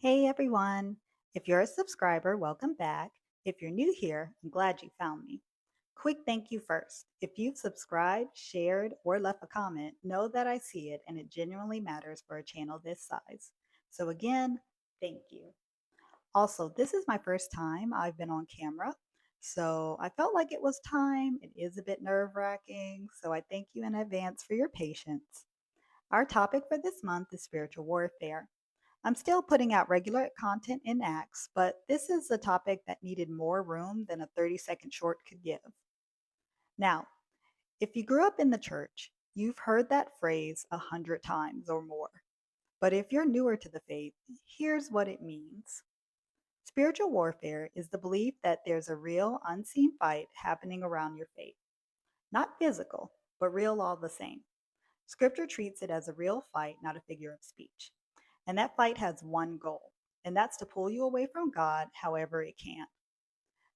Hey everyone! If you're a subscriber, welcome back. If you're new here, I'm glad you found me. Quick thank you first. If you've subscribed, shared, or left a comment, know that I see it and it genuinely matters for a channel this size. So, again, thank you. Also, this is my first time I've been on camera, so I felt like it was time. It is a bit nerve wracking, so I thank you in advance for your patience. Our topic for this month is spiritual warfare. I'm still putting out regular content in Acts, but this is a topic that needed more room than a 30-second short could give. Now, if you grew up in the church, you've heard that phrase 100 times or more. But if you're newer to the faith, here's what it means. Spiritual warfare is the belief that there's a real, unseen fight happening around your faith. Not physical, but real all the same. Scripture treats it as a real fight, not a figure of speech. And that fight has one goal, and that's to pull you away from God however it can.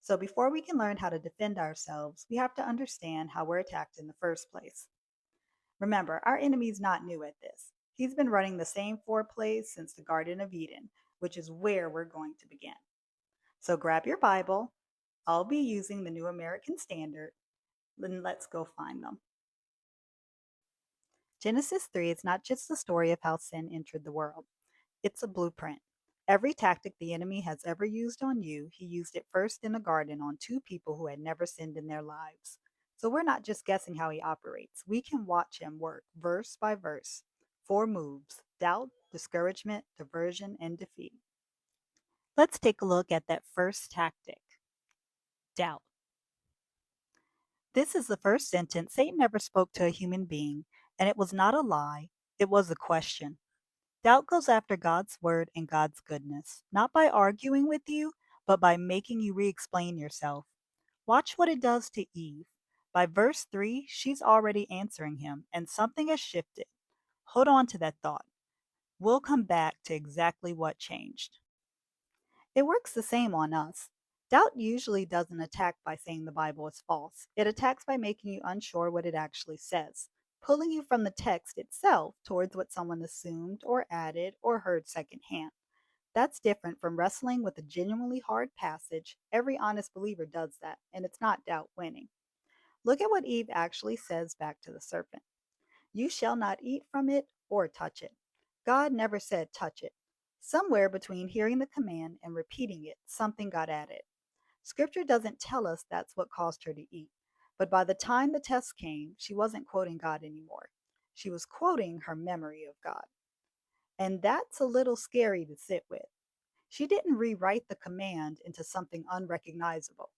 So before we can learn how to defend ourselves, we have to understand how we're attacked in the first place. Remember, our enemy's not new at this. He's been running the same four plays since the Garden of Eden, which is where we're going to begin. So grab your Bible. I'll be using the New American Standard. Then let's go find them. Genesis 3 is not just the story of how sin entered the world. It's a blueprint. Every tactic the enemy has ever used on you, he used it first in the garden on two people who had never sinned in their lives. So we're not just guessing how he operates. We can watch him work verse by verse. Four moves: doubt, discouragement, diversion, and defeat. Let's take a look at that first tactic: doubt. This is the first sentence Satan ever spoke to a human being, and it was not a lie, it was a question. Doubt goes after God's word and God's goodness, not by arguing with you, but by making you re explain yourself. Watch what it does to Eve. By verse 3, she's already answering him, and something has shifted. Hold on to that thought. We'll come back to exactly what changed. It works the same on us. Doubt usually doesn't attack by saying the Bible is false. It attacks by making you unsure what it actually says, pulling you from the text itself towards what someone assumed or added or heard secondhand. That's different from wrestling with a genuinely hard passage. Every honest believer does that, and it's not doubt winning. Look at what Eve actually says back to the serpent: "You shall not eat from it or touch it." God never said touch it. Somewhere between hearing the command and repeating it, something got added. Scripture doesn't tell us that's what caused her to eat. But by the time the test came, she wasn't quoting God anymore. She was quoting her memory of God. And that's a little scary to sit with. She didn't rewrite the command into something unrecognizable.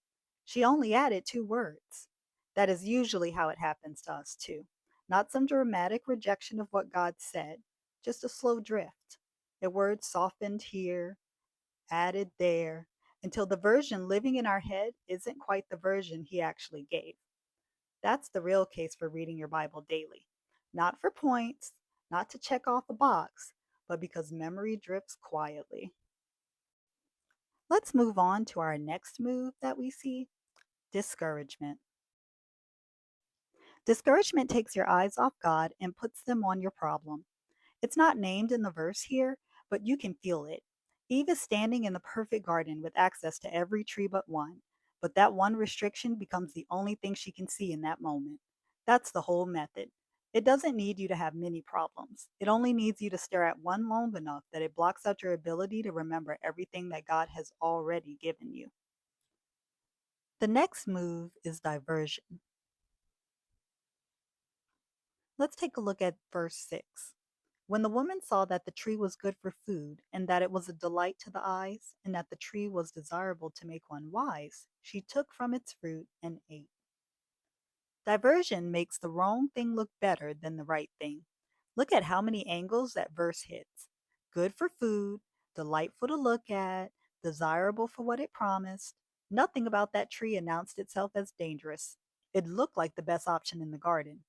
She only added two words. That is usually how it happens to us, too. Not some dramatic rejection of what God said, just a slow drift. A word softened here, added there, until the version living in our head isn't quite the version he actually gave. That's the real case for reading your Bible daily. Not for points, not to check off a box, but because memory drifts quietly. Let's move on to our next move that we see: discouragement. Discouragement takes your eyes off God and puts them on your problem. It's not named in the verse here, but you can feel it. Eve is standing in the perfect garden with access to every tree but one, but that one restriction becomes the only thing she can see in that moment. That's the whole method. It doesn't need you to have many problems. It only needs you to stare at one long enough that it blocks out your ability to remember everything that God has already given you. The next move is diversion. Let's take a look at verse 6. When the woman saw that the tree was good for food, and that it was a delight to the eyes, and that the tree was desirable to make one wise, she took from its fruit and ate. Diversion makes the wrong thing look better than the right thing. Look at how many angles that verse hits. Good for food, delightful to look at, desirable for what it promised. Nothing about that tree announced itself as dangerous. It looked like the best option in the garden.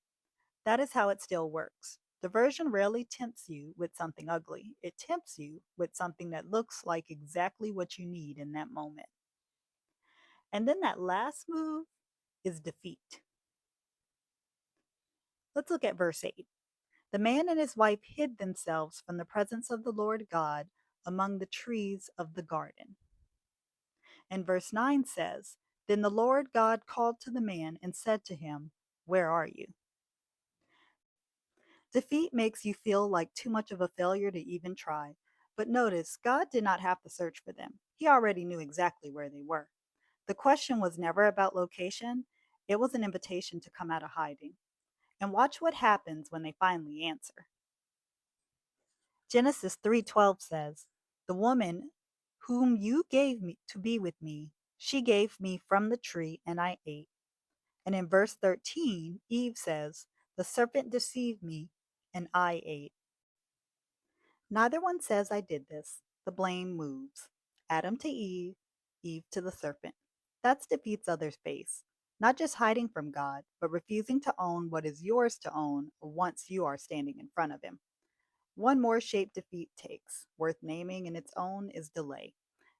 That is how it still works. Diversion rarely tempts you with something ugly. It tempts you with something that looks like exactly what you need in that moment. And then that last move is defeat. Let's look at verse 8. The man and his wife hid themselves from the presence of the Lord God among the trees of the garden. And verse 9 says, Then the Lord God called to the man and said to him, Where are you? Defeat makes you feel like too much of a failure to even try. But notice, God did not have to search for them. He already knew exactly where they were. The question was never about location, it was an invitation to come out of hiding. And watch what happens when they finally answer. Genesis 3:12 says, "The woman whom you gave me to be with me, she gave me from the tree and I ate." And in verse 13, Eve says, "The serpent deceived me and I ate." Neither one says I did this. The blame moves. Adam to Eve, Eve to the serpent. That's defeat's other face. Not just hiding from God, but refusing to own what is yours to own once you are standing in front of Him. One more shape defeat takes, worth naming in its own, is delay.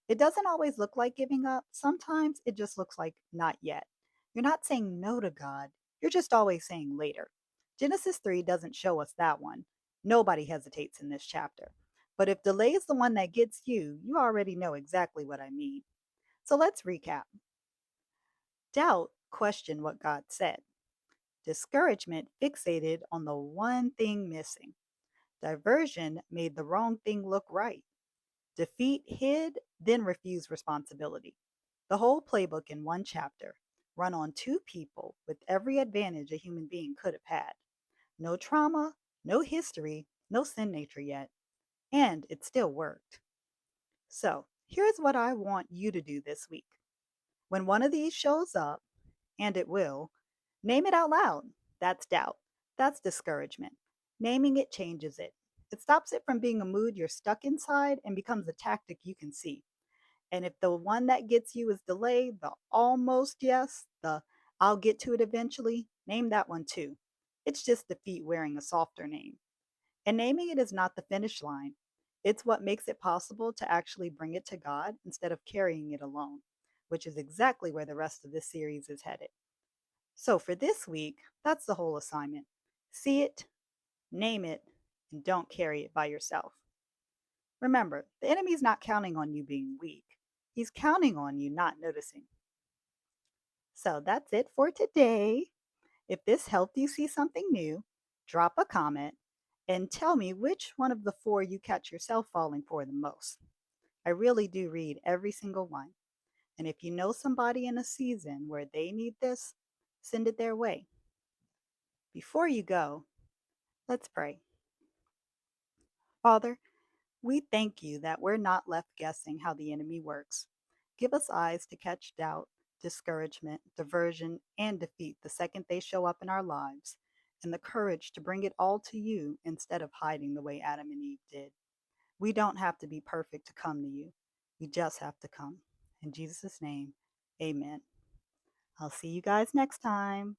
It doesn't always look like giving up. Sometimes it just looks like not yet. You're not saying no to God, you're just always saying later. Genesis 3 doesn't show us that one. Nobody hesitates in this chapter. But if delay is the one that gets you, you already know exactly what I mean. So let's recap. Doubt questioned what God said. Discouragement fixated on the one thing missing. Diversion made the wrong thing look right. Defeat hid, then refused responsibility. The whole playbook in one chapter, run on two people with every advantage a human being could have had. No trauma, no history, no sin nature yet. And it still worked. So, here's what I want you to do this week. When one of these shows up, and it will, name it out loud. That's doubt. That's discouragement. Naming it changes it. It stops it from being a mood you're stuck inside and becomes a tactic you can see. And if the one that gets you is delayed, the almost yes, the I'll get to it eventually, name that one too. It's just defeat wearing a softer name. And naming it is not the finish line. It's what makes it possible to actually bring it to God instead of carrying it alone, which is exactly where the rest of this series is headed. So for this week, that's the whole assignment. See it, name it, and don't carry it by yourself. Remember, the enemy's not counting on you being weak. He's counting on you not noticing. So that's it for today. If this helped you see something new, drop a comment and tell me which one of the four you catch yourself falling for the most. I really do read every single one. And if you know somebody in a season where they need this, send it their way. Before you go, let's pray. Father, we thank you that we're not left guessing how the enemy works. Give us eyes to catch doubt, discouragement, diversion, and defeat the second they show up in our lives, and the courage to bring it all to you instead of hiding the way Adam and Eve did. We don't have to be perfect to come to you. We just have to come. In Jesus' name, amen. I'll see you guys next time.